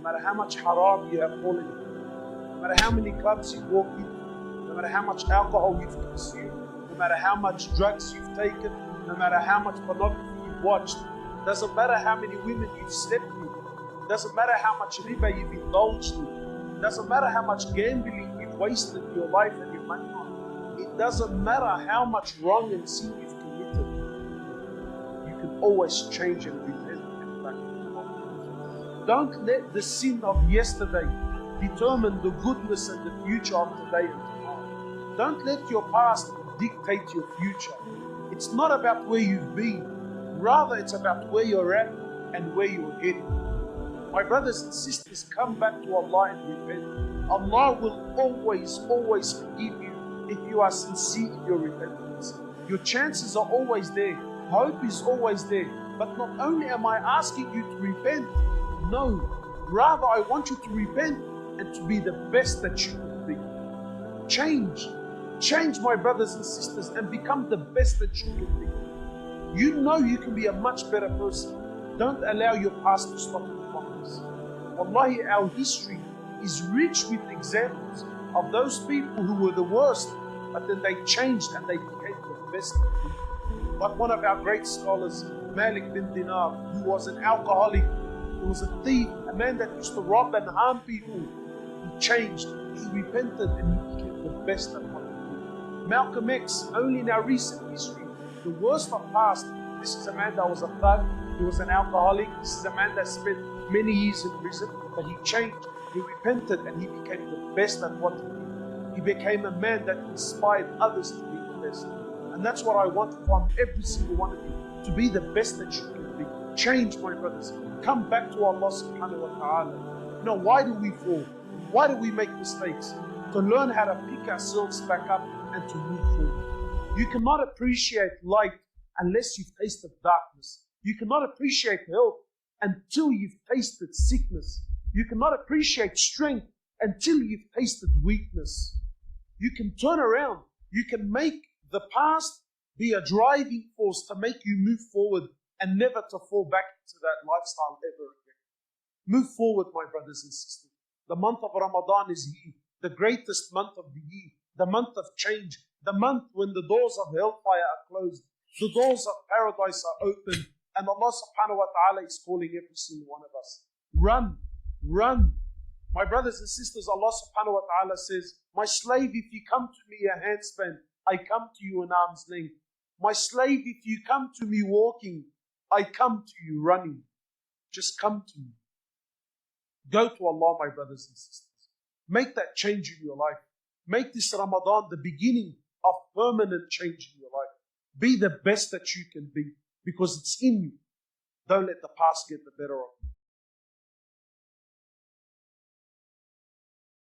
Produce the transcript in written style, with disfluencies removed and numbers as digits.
matter how much haram you have fallen into, no matter how many clubs you walk into, no matter how much alcohol you've consumed, no matter how much drugs you've taken, no matter how much pornography you've watched, doesn't matter how many women you've slept with, doesn't matter how much riba you've indulged in, doesn't matter how much gambling you've wasted your life and your money on, it doesn't matter how much wrong and sin you've committed, you can always change and repent and back to Allah. Don't let the sin of yesterday determine the goodness and the future of today and tomorrow. Don't let your past dictate your future. It's not about where you've been, rather it's about where you're at and where you're heading. My brothers and sisters, come back to Allah and repent. Allah will always forgive you if you are sincere in your repentance. Your chances are always there. Hope is always there. But not only am I asking you to repent, no, rather I want you to repent and to be the best that you can be. Change, my brothers and sisters, and become the best that you can be. You know you can be a much better person. Don't allow your past to stop you from this. Wallahi, our history is rich with examples of those people who were the worst, but then they changed and they became the best people. Like one of our great scholars, Malik bin Dinar, who was an alcoholic, who was a thief, a man that used to rob and harm people. He changed, he repented, and he became the best at what he did. Malcolm X, only in our recent history, the worst of past. This is a man that was a thug, he was an alcoholic. This is a man that spent many years in prison, but he changed, he repented, and he became the best at what he did. He became a man that inspired others to be the best. And that's what I want from every single one of you, to be the best that you can be. Change, my brothers. Come back to Allah subhanahu wa ta'ala. You know, why do we fall? Why do we make mistakes? To learn how to pick ourselves back up and to move forward. You cannot appreciate light unless you've tasted darkness. You cannot appreciate health until you've tasted sickness. You cannot appreciate strength until you've tasted weakness. You can turn around. You can make the past be a driving force to make you move forward and never to fall back into that lifestyle ever again. Move forward, my brothers and sisters. The month of Ramadan is here, the greatest month of the year, the month of change, the month when the doors of hellfire are closed, the doors of paradise are open, and Allah subhanahu wa ta'ala is calling every single one of us. Run, run. My brothers and sisters, Allah subhanahu wa ta'ala says, my slave, if you come to me a handspan, I come to you an arm's length. My slave, if you come to me walking, I come to you running. Just come to me. Go to Allah, my brothers and sisters. Make that change in your life. Make this Ramadan the beginning of permanent change in your life. Be the best that you can be, because it's in you. Don't let the past get the better of you.